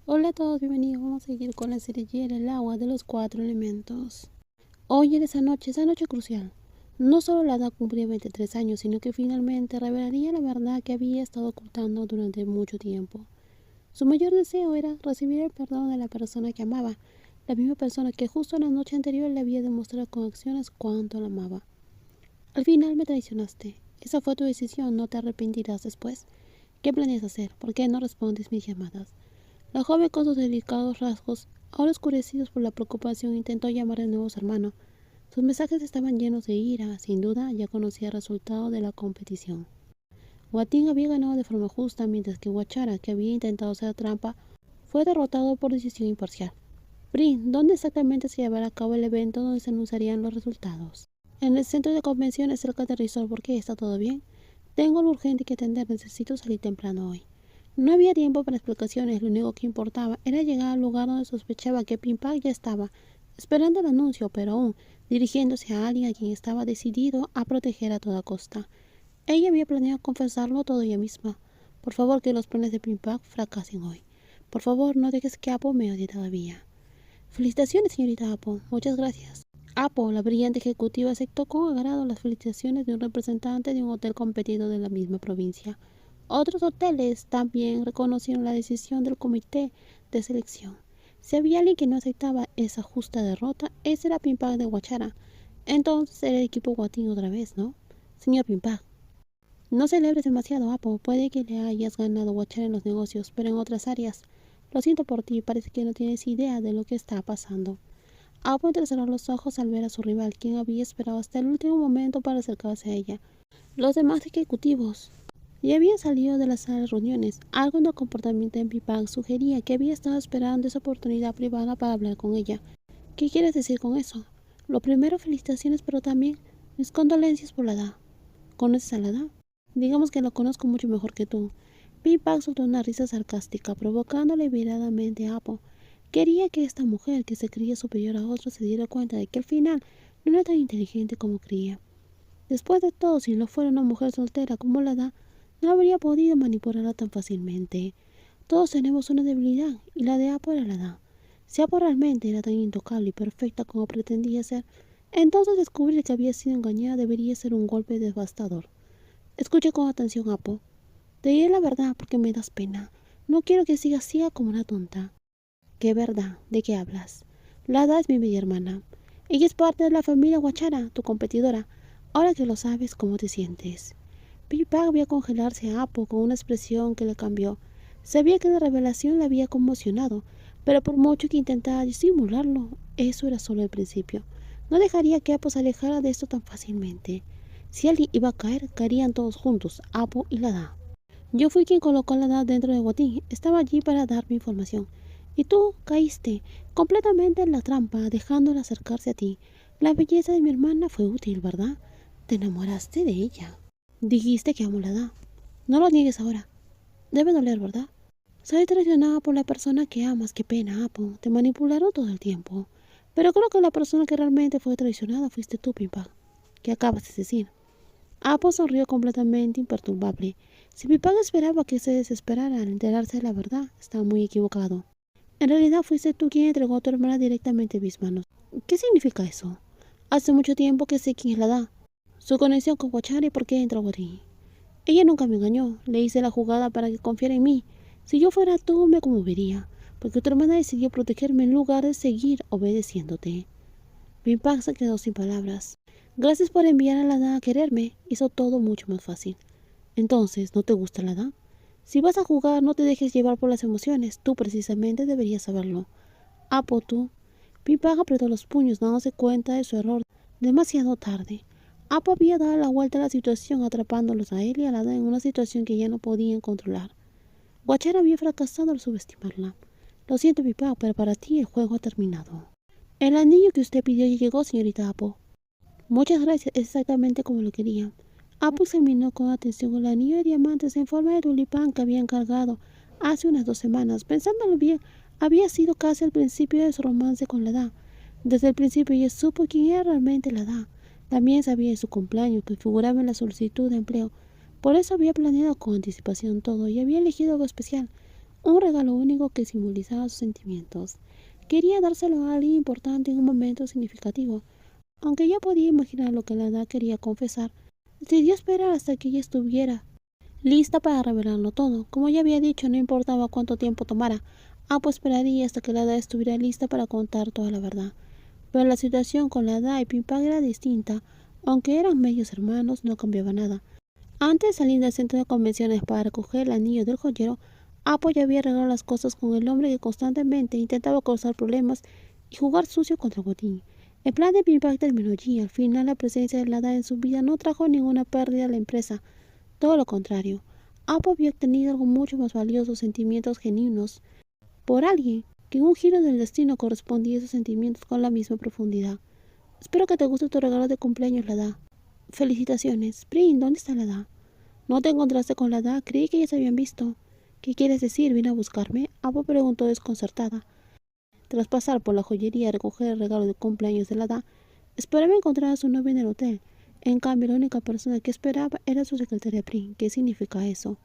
Hola a todos, bienvenidos. Vamos a seguir con la serie Hielo, el agua de los cuatro elementos. Hoy era esa noche crucial. No solo la hada cumplía 23 años, sino que finalmente revelaría la verdad que había estado ocultando durante mucho tiempo. Su mayor deseo era recibir el perdón de la persona que amaba, la misma persona que justo la noche anterior le había demostrado con acciones cuánto la amaba. Al final me traicionaste. Esa fue tu decisión, no te arrepentirás después. ¿Qué planeas hacer? ¿Por qué no respondes mis llamadas? La joven con sus delicados rasgos, ahora oscurecidos por la preocupación, intentó llamar de nuevo a su hermano. Sus mensajes estaban llenos de ira. Sin duda, ya conocía el resultado de la competición. Watín había ganado de forma justa, mientras que Guachara, que había intentado hacer trampa, fue derrotado por decisión imparcial. Brin, ¿dónde exactamente se llevará a cabo el evento donde se anunciarían los resultados? En el centro de convenciones cerca de Resort. ¿Por qué? ¿Está todo bien? Tengo lo urgente que atender. Necesito salir temprano hoy. No había tiempo para explicaciones. Lo único que importaba era llegar al lugar donde sospechaba que Pimpak ya estaba, esperando el anuncio, pero aún dirigiéndose a alguien a quien estaba decidido a proteger a toda costa. Ella había planeado confesarlo todo ella misma. Por favor, que los planes de Pimpak fracasen hoy. Por favor, no dejes que Apo me odie todavía. Felicitaciones, señorita Apo. Muchas gracias. Apo, la brillante ejecutiva, aceptó con agrado las felicitaciones de un representante de un hotel competido de la misma provincia. Otros hoteles también reconocieron la decisión del comité de selección. Si había alguien que no aceptaba esa justa derrota, ese era Pimpak de Guachara. Entonces era el equipo Guatín otra vez, ¿no? Señor Pimpak, no celebres demasiado, Apo. Puede que le hayas ganado Guachara en los negocios, pero en otras áreas. Lo siento por ti, parece que no tienes idea de lo que está pasando. Apo entrecerró los ojos al ver a su rival, quien había esperado hasta el último momento para acercarse a ella. Los demás ejecutivos ya habían salido de la sala de reuniones. Algo en el comportamiento de Pipang sugería que había estado esperando esa oportunidad privada para hablar con ella. ¿Qué quieres decir con eso? Lo primero, felicitaciones, pero también mis condolencias por la edad. ¿Conoces a la edad? Digamos que lo conozco mucho mejor que tú. Pipang soltó una risa sarcástica, provocándole viradamente a Apo. Quería que esta mujer, que se creía superior a otros, se diera cuenta de que al final no era tan inteligente como creía. Después de todo, si no fuera una mujer soltera como la da, no habría podido manipularla tan fácilmente. Todos tenemos una debilidad, y la de Apo era la da. Si Apo realmente era tan intocable y perfecta como pretendía ser, entonces descubrir que había sido engañada debería ser un golpe devastador. Escuche con atención, Apo. Te diré la verdad porque me das pena. No quiero que sigas ciega como una tonta. ¿Qué verdad? ¿De qué hablas? Lada es mi media hermana. Ella es parte de la familia Guachara, tu competidora. Ahora que lo sabes, ¿cómo te sientes? Pipa vio congelarse a Apo con una expresión que le cambió. Sabía que la revelación le había conmocionado, pero por mucho que intentara disimularlo, eso era solo el principio. No dejaría que Apo se alejara de esto tan fácilmente. Si alguien iba a caer, caerían todos juntos, Apo y Lada. Yo fui quien colocó a Lada dentro de Guatín. Estaba allí para darme información. Y tú caíste completamente en la trampa, dejándola acercarse a ti. La belleza de mi hermana fue útil, ¿verdad? Te enamoraste de ella. Dijiste que amo la da. No lo niegues ahora. Debe doler, ¿verdad? Soy traicionada por la persona que amas. Qué pena, Apo. Te manipularon todo el tiempo. Pero creo que la persona que realmente fue traicionada fuiste tú, Pimpa. ¿Qué acabas de decir? Apo sonrió completamente imperturbable. Si Pipag esperaba que se desesperara al enterarse de la verdad, estaba muy equivocado. En realidad fuiste tú quien entregó a tu hermana directamente en mis manos. ¿Qué significa eso? Hace mucho tiempo que sé quién es la da. Su conexión con Guachara y por qué entró a ti. Ella nunca me engañó. Le hice la jugada para que confiara en mí. Si yo fuera tú, me conmovería, porque tu hermana decidió protegerme en lugar de seguir obedeciéndote. Pipag se quedó sin palabras. Gracias por enviar a la Hada a quererme. Hizo todo mucho más fácil. Entonces, ¿no te gusta la Hada? Si vas a jugar, no te dejes llevar por las emociones. Tú precisamente deberías saberlo. Apo, tú. Pipag apretó los puños, dándose cuenta de su error demasiado tarde. Apo había dado la vuelta a la situación, atrapándolos a él y a la Hada en una situación que ya no podían controlar. Guachara había fracasado al subestimarla. Lo siento, Pipag, pero para ti el juego ha terminado. El anillo que usted pidió ya llegó, señorita Apo. Muchas gracias, es exactamente como lo quería. Apo examinó con atención el anillo de diamantes en forma de tulipán que había encargado hace unas 2 semanas. Pensándolo bien, había sido casi el principio de su romance con la Hada. Desde el principio ella supo quién era realmente la Hada. También sabía de su cumpleaños, que figuraba en la solicitud de empleo. Por eso había planeado con anticipación todo y había elegido algo especial. un regalo único que simbolizaba sus sentimientos. Quería dárselo a alguien importante en un momento significativo. Aunque ya podía imaginar lo que la hada quería confesar, decidió esperar hasta que ella estuviera lista para revelarlo todo. Como ya había dicho, no importaba cuánto tiempo tomara, Apo esperaría hasta que la hada estuviera lista para contar toda la verdad. Pero la situación con la hada y Pimpag era distinta. Aunque eran medios hermanos, no cambiaba nada. Antes de salir del centro de convenciones para recoger el anillo del joyero, Apo ya había arreglado las cosas con el hombre que constantemente intentaba causar problemas y jugar sucio contra Godín. El plan de Pimpag terminó allí. Al final, la presencia de la hada en su vida no trajo ninguna pérdida a la empresa. Todo lo contrario. Apo había obtenido algo mucho más valioso, sentimientos genuinos, por alguien que en un giro del destino correspondía a esos sentimientos con la misma profundidad. Espero que te guste tu regalo de cumpleaños, la hada. Felicitaciones. Prin, ¿dónde está la hada? ¿No te encontraste con la hada? Creí que ya se habían visto. ¿Qué quieres decir? ¿Vine a buscarme? Apo preguntó desconcertada. Tras pasar por la joyería a recoger el regalo de cumpleaños de la hada, esperaba encontrar a su novia en el hotel. En cambio, la única persona que esperaba era su secretaria Prin. ¿Qué significa eso?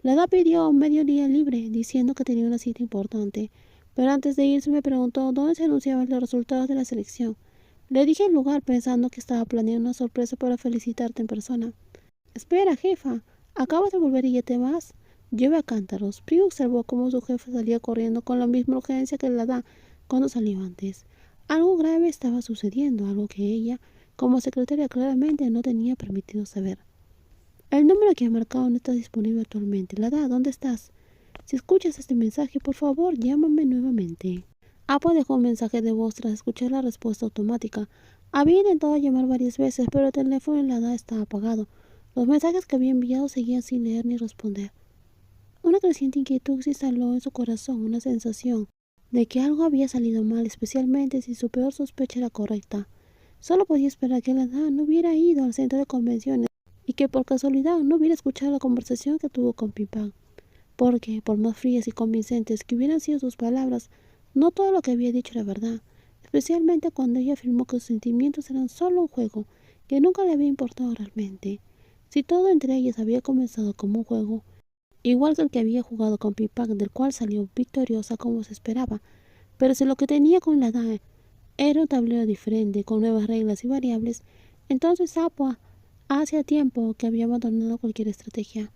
La hada pidió un mediodía libre, diciendo que tenía una cita importante, pero antes de irse me preguntó dónde se anunciaban los resultados de la selección. Le dije el lugar pensando que estaba planeando una sorpresa para felicitarte en persona. Espera, jefa, acabas de volver y ya te vas. Llueve a cántaros. Pri observó cómo su jefa salía corriendo con la misma urgencia que la hada cuando salió antes. Algo grave estaba sucediendo, algo que ella, como secretaria, claramente no tenía permitido saber. El número que ha marcado no está disponible actualmente. La hada, ¿dónde estás? Si escuchas este mensaje, por favor, llámame nuevamente. Apo dejó un mensaje de voz tras escuchar la respuesta automática. Había intentado llamar varias veces, pero el teléfono en la hada estaba apagado. Los mensajes que había enviado seguían sin leer ni responder. Una creciente inquietud se instaló en su corazón, una sensación de que algo había salido mal, especialmente si su peor sospecha era correcta. Solo podía esperar que la hada no hubiera ido al centro de convenciones y que por casualidad no hubiera escuchado la conversación que tuvo con Pimpán. Porque, por más frías y convincentes que hubieran sido sus palabras, no todo lo que había dicho era verdad, especialmente cuando ella afirmó que sus sentimientos eran solo un juego, que nunca le había importado realmente. Si todo entre ellas había comenzado como un juego, igual que el que había jugado con Pimpag, del cual salió victoriosa como se esperaba, pero si lo que tenía con la Dae era un tablero diferente, con nuevas reglas y variables, entonces Apo hacía tiempo que había abandonado cualquier estrategia.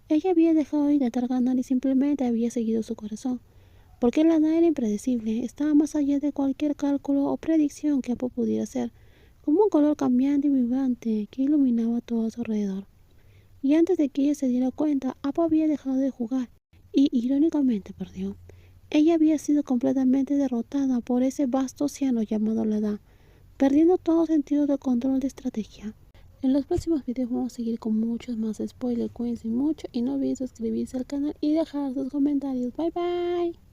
Ella había dejado de intentar ganar y simplemente había seguido su corazón, porque la Dae era impredecible, estaba más allá de cualquier cálculo o predicción que Apo pudiera hacer, como un color cambiante y vibrante que iluminaba todo a su alrededor. Y antes de que ella se diera cuenta, Apo había dejado de jugar y, irónicamente, perdió. Ella había sido completamente derrotada por ese vasto océano llamado la edad, perdiendo todo sentido de control de estrategia. En los próximos videos vamos a seguir con muchos más spoilers, cuídense mucho y no olviden suscribirse al canal y dejar sus comentarios. Bye bye.